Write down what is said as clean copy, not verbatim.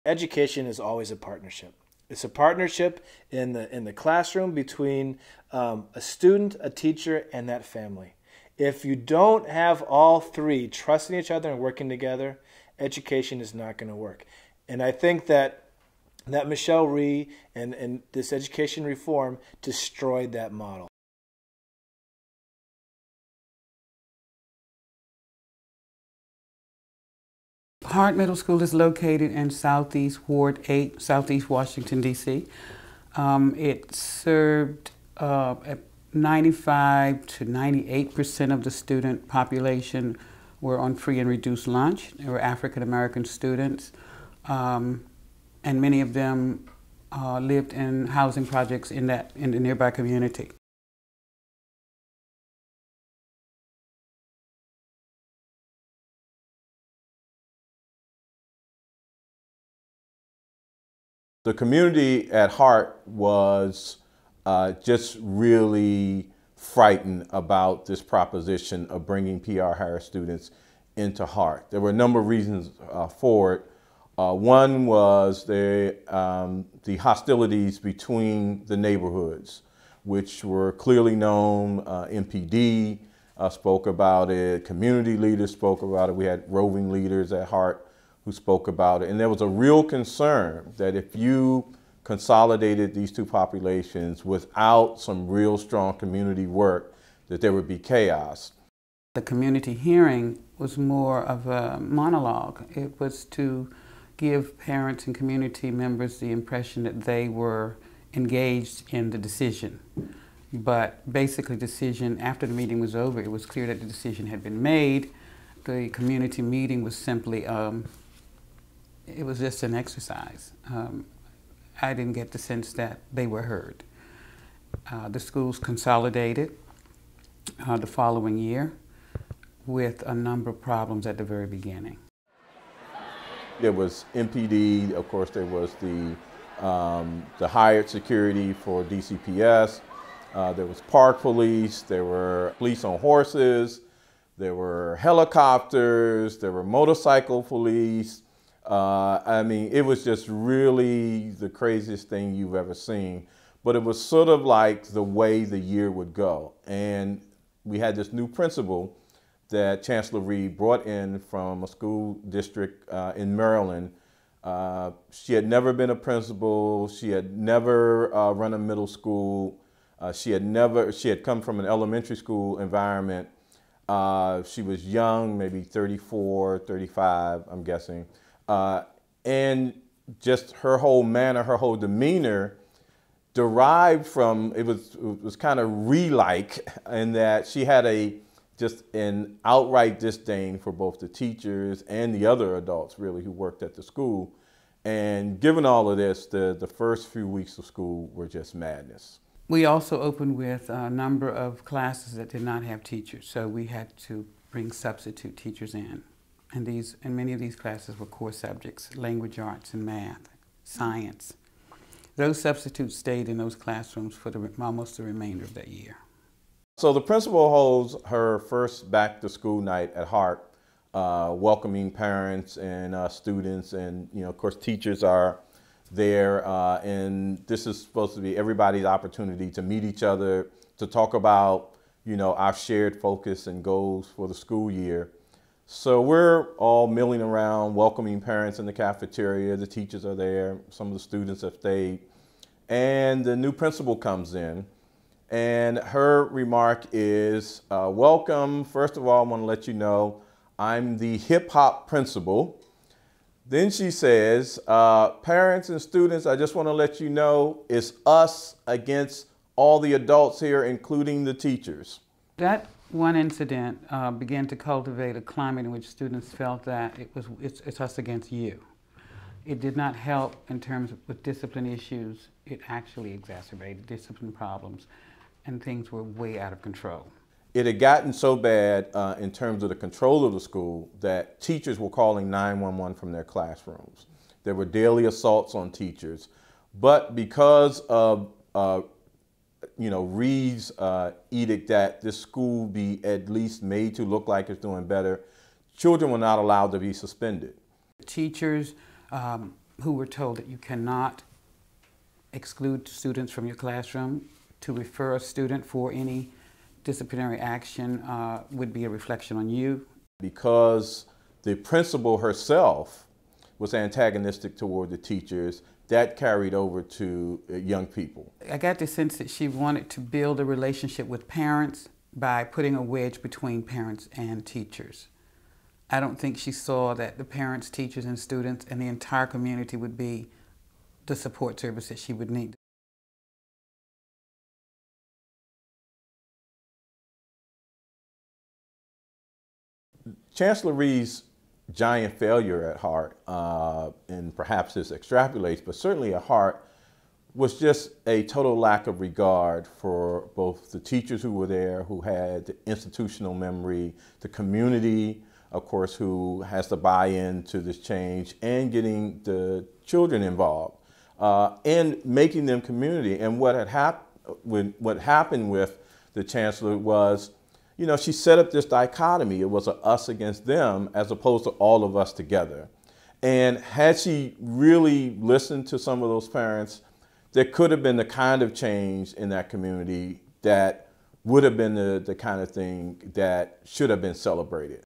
Education is always a partnership. It's a partnership in the classroom between a student, a teacher, and that family. If you don't have all three trusting each other and working together, education is not going to work. And I think that Michelle Rhee and this education reform destroyed that model. Hart Middle School is located in Southeast Ward 8, Southeast Washington, D.C. It served 95 to 98% of the student population were on free and reduced lunch. They were African American students, and many of them lived in housing projects in the nearby community. The community at Hart was just really frightened about this proposition of bringing PR Harris students into Hart. There were a number of reasons for it. One was the hostilities between the neighborhoods, which were clearly known. MPD spoke about it, community leaders spoke about it. We had roving leaders at Hart who spoke about it. And there was a real concern that if you consolidated these two populations without some real strong community work, that there would be chaos. The community hearing was more of a monologue. It was to give parents and community members the impression that they were engaged in the decision. But basically after the meeting was over, it was clear that the decision had been made. The community meeting was simply it was just an exercise. I didn't get the sense that they were heard. The schools consolidated the following year with a number of problems at the very beginning. There was MPD, of course there was the hired security for DCPS, there was park police, there were police on horses, there were helicopters, there were motorcycle police. I mean, it was just really the craziest thing you've ever seen. But it was sort of like the way the year would go. And we had this new principal that Chancellor Rhee brought in from a school district in Maryland. She had never been a principal. She had never run a middle school. She had come from an elementary school environment. She was young, maybe 34, 35, I'm guessing. And just her whole manner, her whole demeanor derived from, it was kind of Rhee-like in that she had just an outright disdain for both the teachers and the other adults really who worked at the school. And given all of this, the first few weeks of school were just madness. We also opened with a number of classes that did not have teachers, so we had to bring substitute teachers in. And many of these classes were core subjects: language arts and math, science. Those substitutes stayed in those classrooms for almost the remainder of that year. So the principal holds her first back to school night at Hart, welcoming parents and students, and of course teachers are there, and this is supposed to be everybody's opportunity to meet each other, to talk about our shared focus and goals for the school year. So we're all milling around, welcoming parents in the cafeteria. The teachers are there. Some of the students have stayed. And the new principal comes in, and her remark is, welcome. First of all, I want to let you know I'm the hip-hop principal. Then she says, parents and students, I just want to let you know it's us against all the adults here, including the teachers. That one incident began to cultivate a climate in which students felt that it's us against you. It did not help in terms of with discipline issues. It actually exacerbated discipline problems, and things were way out of control. It had gotten so bad in terms of the control of the school that teachers were calling 911 from their classrooms. There were daily assaults on teachers. But because of Rhee's edict that this school be at least made to look like it's doing better, children were not allowed to be suspended. Teachers who were told that you cannot exclude students from your classroom. To refer a student for any disciplinary action would be a reflection on you. Because the principal herself was antagonistic toward the teachers, that carried over to young people. I got the sense that she wanted to build a relationship with parents by putting a wedge between parents and teachers. I don't think she saw that the parents, teachers, and students and the entire community would be the support service that she would need. Chancellor Rhee's giant failure at heart, and perhaps this extrapolates, but certainly at heart, was just a total lack of regard for both the teachers who were there, who had the institutional memory, the community, of course, who has to buy into this change, and getting the children involved, and making them community. And what happened with the chancellor was, you know, she set up this dichotomy. It was a us against them as opposed to all of us together. And had she really listened to some of those parents, there could have been the kind of change in that community that would have been the kind of thing that should have been celebrated.